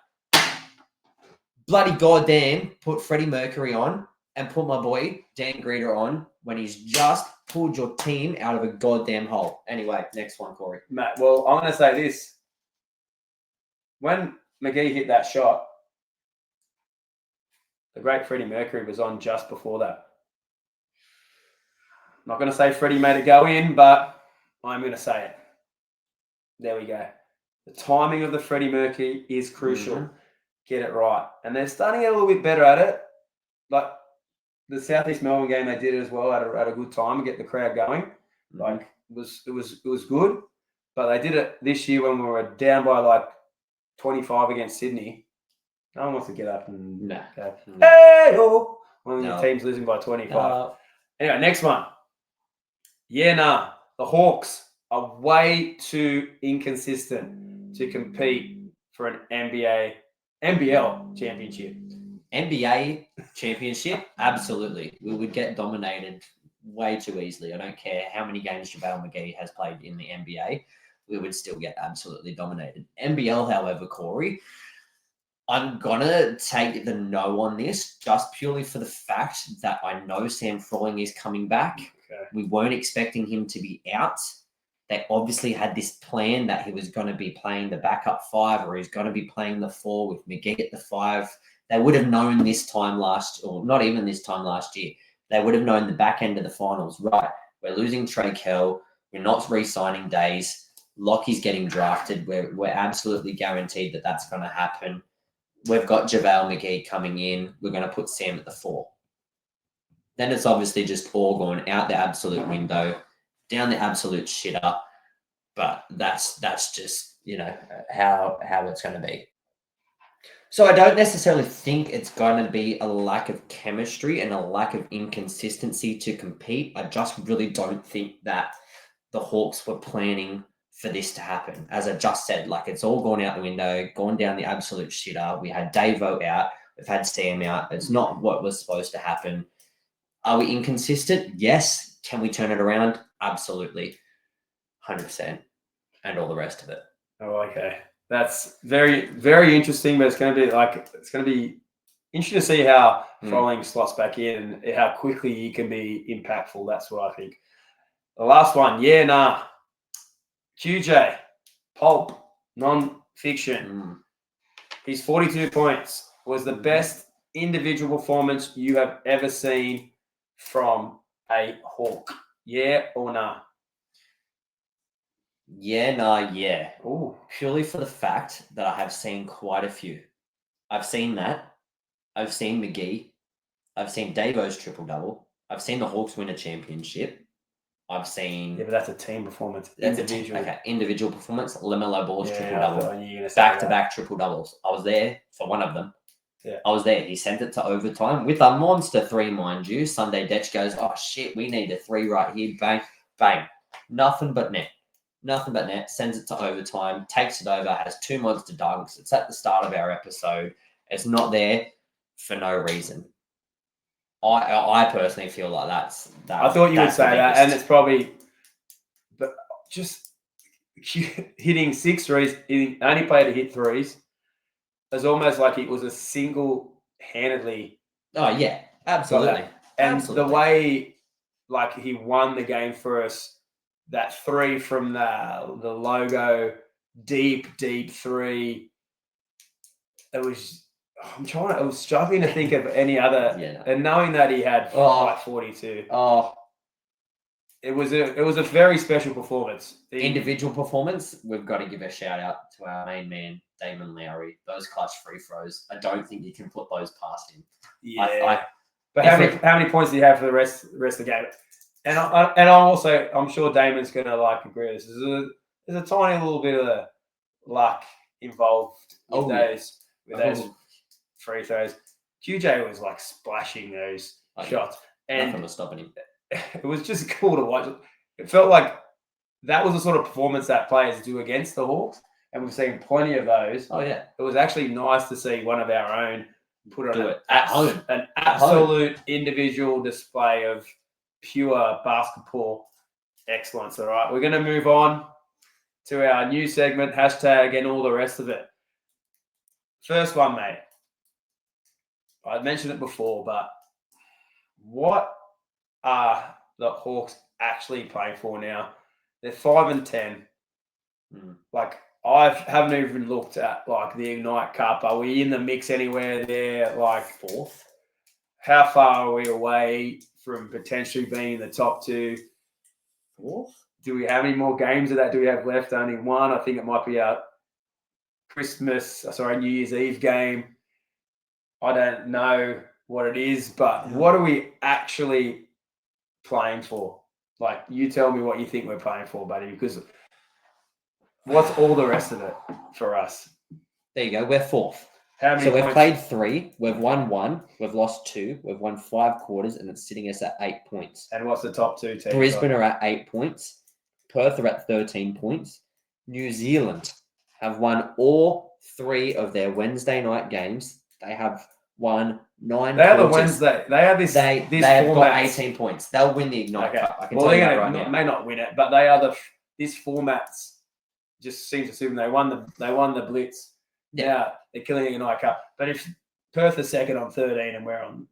C: Bloody goddamn, put Freddie Mercury on and put my boy Dan Greeter on when he's just pulled your team out of a goddamn hole. Anyway, next one, Corey.
D: Matt, well, I'm going to say this. When McGee hit that shot, the great Freddie Mercury was on just before that. I'm not going to say Freddie made it go in, but I'm going to say it. There we go. The timing of the Freddie Mercury is crucial.
C: Mm-hmm.
D: Get it right. And they're starting to get a little bit better at it. Like the Southeast Melbourne game, they did it as well at a good time and get the crowd going.
C: Mm-hmm.
D: Like it was good. But they did it this year when we were down by like 25 against Sydney. No one wants to get up and go, hey-oh, when the team's losing by 25. Anyway, next one. Yeah, nah. The Hawks are way too inconsistent to compete for an NBL championship.
C: NBA championship? Absolutely. We would get dominated way too easily. I don't care how many games JaVale McGee has played in the NBA. We would still get absolutely dominated. NBL, however, Corey, I'm going to take the no on this just purely for the fact that I know Sam Froling is coming back.
D: Okay.
C: We weren't expecting him to be out. They obviously had this plan that he was going to be playing the backup 5 or he's going to be playing the 4 with McGee at the 5. They would have known this time or not even this time last year. They would have known the back end of the finals, right? We're losing Trey Kell. We're not re-signing Days. Lockie's getting drafted. We're absolutely guaranteed that that's going to happen. We've got JaVale McGee coming in. We're going to put Sam at the 4. Then it's obviously just all gone out the absolute window, down the absolute shitter. But that's just, how it's going to be. So I don't necessarily think it's going to be a lack of chemistry and a lack of inconsistency to compete. I just really don't think that the Hawks were planning for this to happen. As I just said, it's all gone out the window, gone down the absolute shitter. We had Davo out. We've had Sam out. It's not what was supposed to happen. Are we inconsistent? Yes. Can we turn it around? Absolutely. 100%. And all the rest of it.
D: Oh, okay. That's very, very interesting, but it's going to be interesting to see how Froling slots back in and how quickly he can be impactful. That's what I think. The last one, yeah, nah. QJ, pulp, non-fiction. His 42 points was the best individual performance you have ever seen from a Hawk. Yeah or nah?
C: Yeah, nah, yeah.
D: Ooh.
C: Purely for the fact that I have seen quite a few. I've seen that. I've seen McGee. I've seen Davo's triple-double. I've seen the Hawks win a championship. I've seen...
D: Yeah, but that's a team performance. Individual.
C: Individual performance. LaMelo Ball's triple-double.
D: Yeah,
C: back-to-back triple-doubles. I was there for one of them.
D: Yeah.
C: I was there. He sent it to overtime with a monster 3, mind you. Sunday Detch goes, oh, shit, we need a 3 right here. Bang, bang. Nothing but net. Sends it to overtime, takes it over, has 2 monster dunks. It's at the start of our episode. It's not there for no reason. I personally feel like that's
D: I thought you would say that, and it's probably but just hitting 6 threes. He only played to hit 3s. It's almost like it was a single-handedly.
C: Oh yeah, absolutely.
D: And the way he won the game for us. That 3 from the logo, deep 3. I was struggling to think of any other.
C: Yeah, no.
D: And knowing that he had 42.
C: Oh,
D: it was a very special performance.
C: Individual performance, we've got to give a shout out to our main man, Damon Lowry. Those clutch free throws, I don't think you can put those past him.
D: Yeah. But how many points do you have for the rest of the game? And I'm sure Damon's going to agree with this. There's a tiny little bit of luck involved with those free throws. QJ was splashing those shots, and
C: nothing was stopping him.
D: It was just cool to watch. It felt like that was the sort of performance that players do against the Hawks, and we've seen plenty of those.
C: Oh yeah,
D: it was actually nice to see one of our own put on
C: at home,
D: an absolute individual display of pure basketball excellence. All right, we're going to move on to our new segment, hashtag and all the rest of it. First one, mate. I mentioned it before, but what are the Hawks actually playing for now? They're 5-10. I haven't even looked at the Ignite Cup. Are we in the mix anywhere there?
C: Fourth?
D: How far are we away from potentially being in the top two?
C: Fourth?
D: Do we have any more games of that? Do we have left? Only one. I think it might be our New Year's Eve game. I don't know what it is, but what are we actually playing for? You tell me what you think we're playing for, buddy, because what's all the rest of it for us?
C: There you go. We're fourth.
D: How many
C: so we've
D: points?
C: played 3. We've won 1. We've lost 2. We've won 5 quarters, and it's sitting us at 8 points.
D: And what's the top 2 teams?
C: Brisbane are at 8 points. Perth are at 13 points. New Zealand have won all 3 of their Wednesday night games. They have won 9
D: They are
C: quarters.
D: the Wednesday. They have this.
C: They have got 18 points. They'll win the Ignite Cup. I can tell you that right now.
D: May not win it, but they are this format's just seems to suit them. They won the Blitz. Yeah, they're killing the Ignite Cup. But if Perth is second on 13 and we're on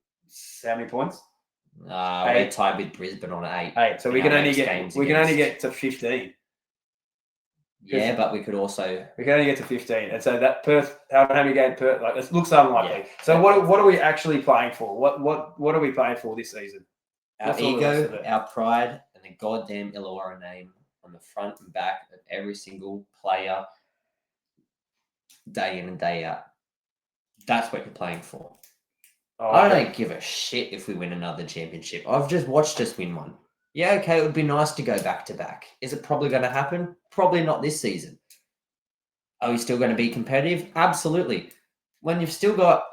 D: how many points?
C: We're tied with Brisbane on 8.
D: 8. So we can only get to 15.
C: Yeah, but we can
D: only get to 15, and so that Perth, how many games Perth? It looks unlikely. Yeah. So what are we actually playing for? What are we playing for this season?
C: Our ego, our pride, and the goddamn Illawarra name on the front and back of every single player, day in and day out. That's what you're playing for. I don't give a shit if we win another championship. I've just watched us win one. Yeah, okay, it would be nice to go back to back. Is it probably going to happen? Probably not this season. Are we still going to be competitive? Absolutely. When you've still got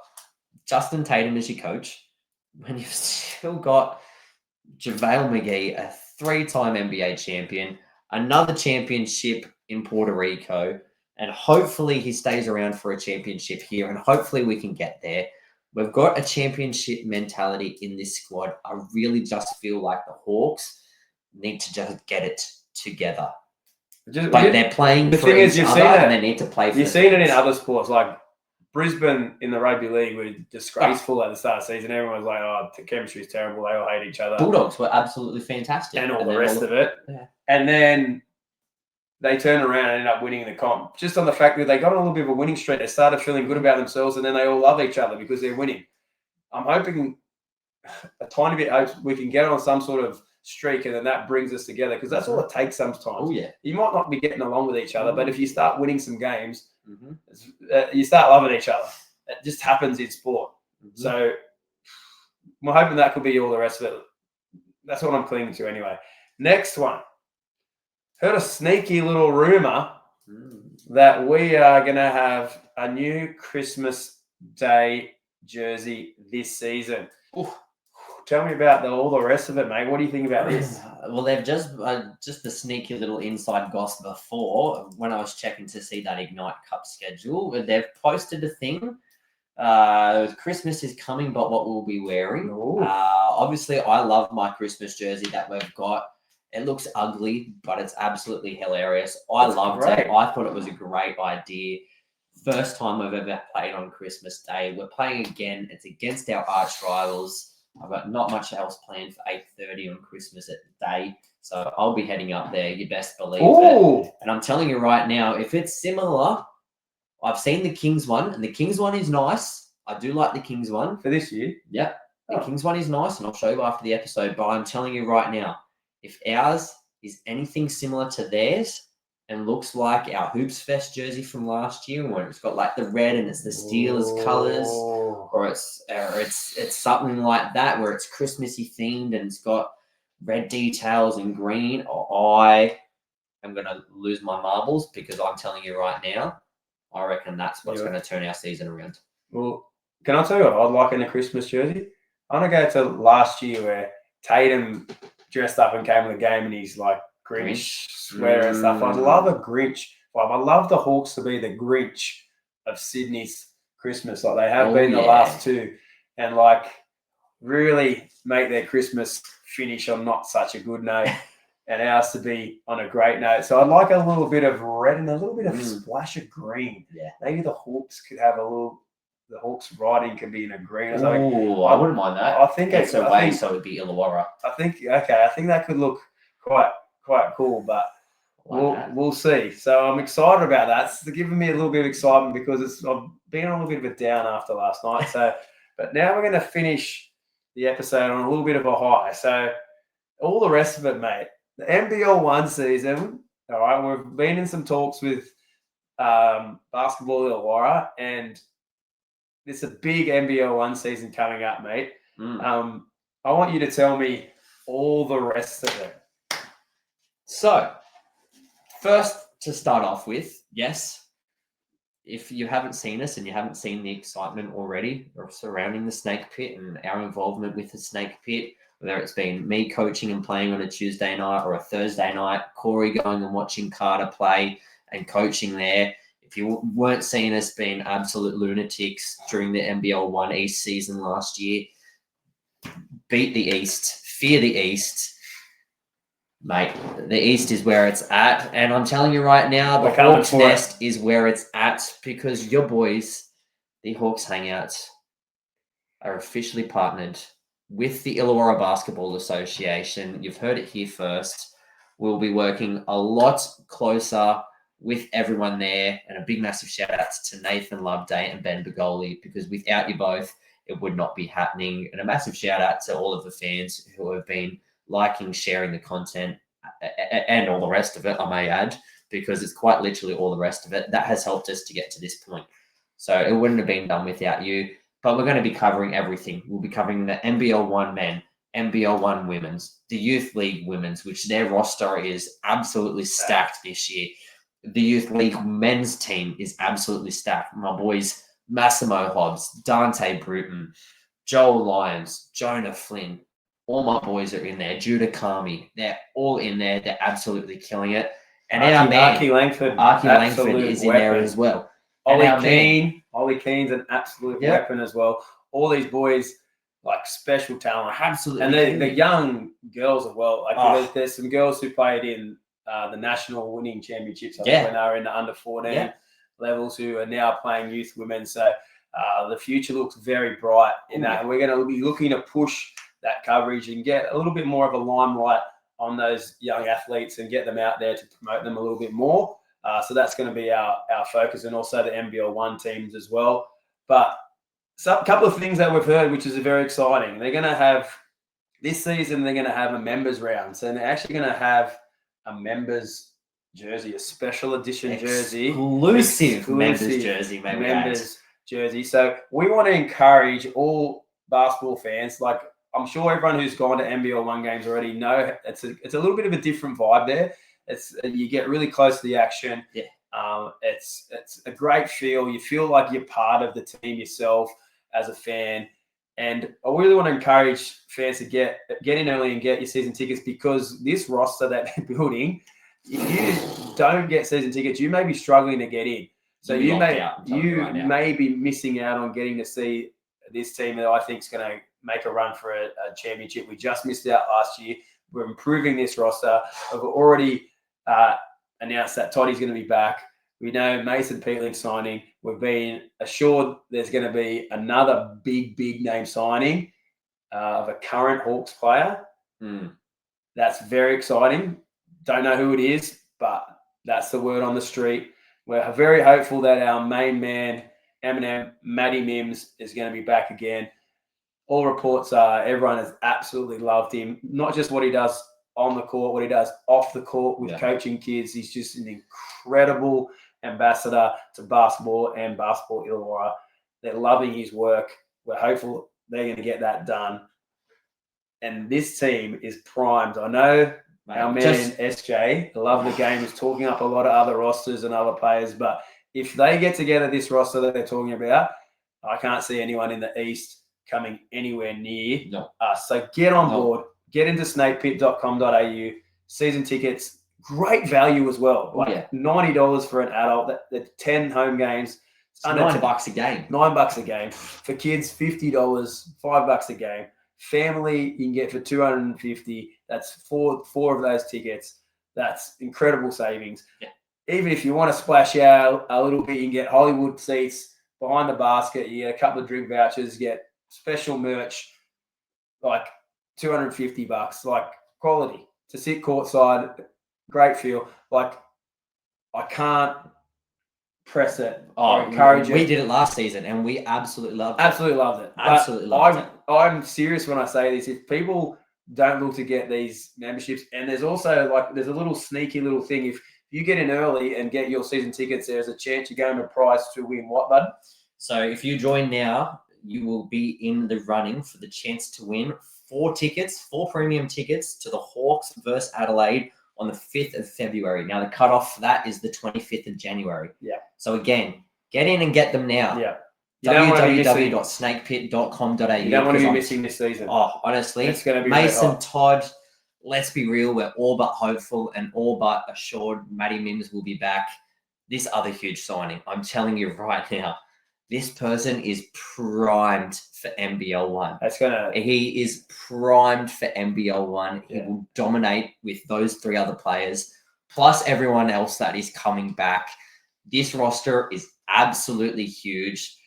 C: Justin Tatum as your coach, when you've still got JaVale McGee, a 3-time NBA champion, another championship in Puerto Rico, and hopefully he stays around for a championship here, and hopefully we can get there. We've got a championship mentality in this squad. I really just feel like the Hawks need to just get it together. But they're playing for each other, and they need to play for
D: You've seen it in other sports, like Brisbane in the rugby league were disgraceful at the start of the season. Everyone was like, oh, the chemistry is terrible. They all hate each other.
C: Bulldogs were absolutely fantastic.
D: And all the rest of it.
C: Yeah.
D: And then they turn around and end up winning the comp. Just on the fact that they got on a little bit of a winning streak. They started feeling good about themselves, and then they all love each other because they're winning. I'm hoping a tiny bit we can get on some sort of streak, and then that brings us together, because that's all it takes sometimes.
C: Oh, yeah.
D: You might not be getting along with each other, but if you start winning some games, you start loving each other. It just happens in sport. So we're hoping that could be all the rest of it. That's what I'm clinging to anyway. Next one. Heard a sneaky little rumor that we are going to have a new Christmas Day jersey this season. Ooh. Tell me about all the rest of it, mate. What do you think about this?
C: Well, they've just the sneaky little inside gossip before, when I was checking to see that Ignite Cup schedule, they've posted a thing. Christmas is coming, but what we'll be wearing. Obviously, I love my Christmas jersey that we've got. It looks ugly, but it's absolutely hilarious. I loved it. I thought it was a great idea. First time I've ever played on Christmas Day. We're playing again. It's against our arch rivals. I've got not much else planned for 8:30 on Christmas at the day. So I'll be heading up there. You best believe it. And I'm telling you right now, if it's similar, I've seen the Kings one, and the Kings one is nice. I do like the Kings one.
D: For this year?
C: Yep. The Kings one is nice, and I'll show you after the episode. But I'm telling you right now, if ours is anything similar to theirs and looks like our Hoops Fest jersey from last year, where it's got like the red and it's the Steelers colours, or it's something like that where it's Christmassy themed and it's got red details and green, I am going to lose my marbles, because I'm telling you right now, I reckon that's what's going to turn our season around.
D: Well, can I tell you what I'd like in a Christmas jersey? I want to go to last year where Tatum dressed up and came to the game and he's like Grinch sweater and stuff. I'd love a Grinch. I'd love the Hawks to be the Grinch of Sydney's Christmas, like they have been the last two, and like really make their Christmas finish on not such a good note and ours to be on a great note. So I'd like a little bit of red and a little bit of splash of green.
C: Yeah.
D: Maybe the Hawks could have a little, the Hawks writing can be in a green or something.
C: Oh, I wouldn't mind that.
D: I think
C: it's away, so it'd be Illawarra.
D: I think that could look quite cool, but we'll see. So I'm excited about that. It's giving me a little bit of excitement because I've been on a little bit of a down after last night. So, but now we're going to finish the episode on a little bit of a high. So all the rest of it, mate, the NBL 1 season, all right, we've been in some talks with Basketball Illawarra, and it's a big NBL 1 season coming up, mate. I want you to tell me all the rest of it.
C: So, first to start off with, yes, if you haven't seen us and you haven't seen the excitement already surrounding the Snake Pit and our involvement with the Snake Pit, whether it's been me coaching and playing on a Tuesday night or a Thursday night, Corey going and watching Carter play and coaching there. If you weren't seeing us being absolute lunatics during the NBL 1 East season last year, beat the East, fear the East. Mate, the East is where it's at. And I'm telling you right now, the Hawks Nest is where it's at, because your boys, the Hawks Hangouts, are officially partnered with the Illawarra Basketball Association. You've heard it here first. We'll be working a lot closer with everyone there. And a big, massive shout out to Nathan Loveday and Ben Begoli, because without you both, it would not be happening. And a massive shout out to all of the fans who have been liking, sharing the content, and all the rest of it, I may add, because it's quite literally all the rest of it that has helped us to get to this point. So it wouldn't have been done without you. But we're going to be covering everything. We'll be covering the NBL 1 men, NBL 1 women's, the Youth League women's, which their roster is absolutely stacked this year. The Youth League men's team is absolutely stacked. My boys, Massimo Hobbs, Dante Bruton, Joel Lyons, Jonah Flynn, all my boys are in there. Judah Kami, they're all in there. They're absolutely killing it. And our man,
D: Archie Langford
C: is in there as well.
D: Ollie Keen's an absolute weapon as well. All these boys, like special talent.
C: Absolutely.
D: And the young girls as well. Like there's some girls who played in the national winning championships when they were in the under 14 levels, who are now playing youth women. So the future looks very bright in that. And we're going to be looking to push that coverage and get a little bit more of a limelight on those young athletes and get them out there to promote them a little bit more. So that's going to be our focus, and also the NBL 1 teams as well. But a couple of things that we've heard, which is very exciting. They're going to have, this season, they're going to have a members round. So they're actually going to have a members jersey, a special edition jersey.
C: Exclusive members jersey, maybe.
D: Members jersey. So we want to encourage all basketball fans, like, I'm sure everyone who's gone to NBL 1 games already know it's a little bit of a different vibe there. You get really close to the action.
C: Yeah.
D: It's a great feel. You feel like you're part of the team yourself as a fan. And I really want to encourage fans to get in early and get your season tickets, because this roster that they're building, if you don't get season tickets, you may be struggling to get in. So you may be missing out on getting to see this team that I think is going to make a run for a championship. We just missed out last year. We're improving this roster. We've already announced that Toddy's going to be back. We know Mason Peeling signing. We've been assured there's going to be another big name signing of a current Hawks player. That's very exciting. Don't know who it is, but that's the word on the street. We're very hopeful that our main man, Eminem, Matty Mims, is going to be back again. All reports are everyone has absolutely loved him, not just what he does on the court, what he does off the court with coaching kids. He's just an incredible ambassador to basketball and Basketball Illawarra. They're loving his work. We're hopeful they're going to get that done. And this team is primed. I know our man SJ, I love the game, is talking up a lot of other rosters and other players. But if they get together this roster that they're talking about, I can't see anyone in the East coming anywhere near us. So get on board. Get into snakepit.com.au. Season tickets, great value as well. Like $90 for an adult. That's 10 home games.
C: It's $9 a game.
D: $9 a game. For kids, $50, $5 a game. Family, you can get for $250. That's four of those tickets. That's incredible savings.
C: Yeah.
D: Even if you want to splash out a little bit, you can get Hollywood seats behind the basket. You get a couple of drink vouchers. You get special merch, like $250. Like quality to sit courtside. Great feel. Like I can't press it or encourage it.
C: We did it last season and we absolutely loved it.
D: Absolutely loved it.
C: Absolutely loved it.
D: I'm serious when I say this. If people don't look to get these memberships, and there's also there's a little sneaky little thing. If you get in early and get your season tickets, there's a chance you're going to prize to win what, bud?
C: So if you join now, you will be in the running for the chance to win 4 premium tickets to the Hawks versus Adelaide on the 5th of February. Now, the cutoff for that is the 25th of January.
D: Yeah.
C: So, again, get in and get them now.
D: Yeah.
C: www.snakepit.com.au.
D: You don't want to be missing this season.
C: Oh, honestly,
D: it's going to be
C: Mason, Todd, let's be real. We're all but hopeful and all but assured Matty Mims will be back. This other huge signing, I'm telling you right now, this person is primed for NBL 1. He is primed for NBL 1. He will dominate with those 3 other players, plus everyone else that is coming back. This roster is absolutely huge.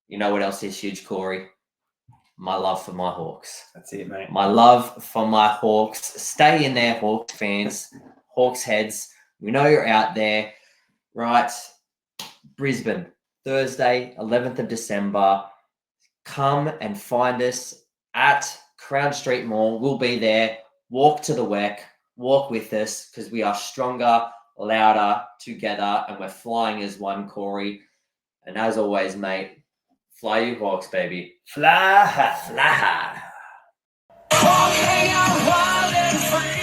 C: You know what else is huge, Corey? My love for my Hawks.
D: That's it, mate.
C: My love for my Hawks. Stay in there, Hawks fans. Hawks heads. We know you're out there. Right. Brisbane. Thursday, 11th of December. Come and find us at Crown Street Mall. We'll be there. Walk to the WEC. Walk with us because we are stronger, louder, together, and we're flying as one, Corey. And as always, mate, fly you Hawks, baby.
D: Fly high.
C: Fly high.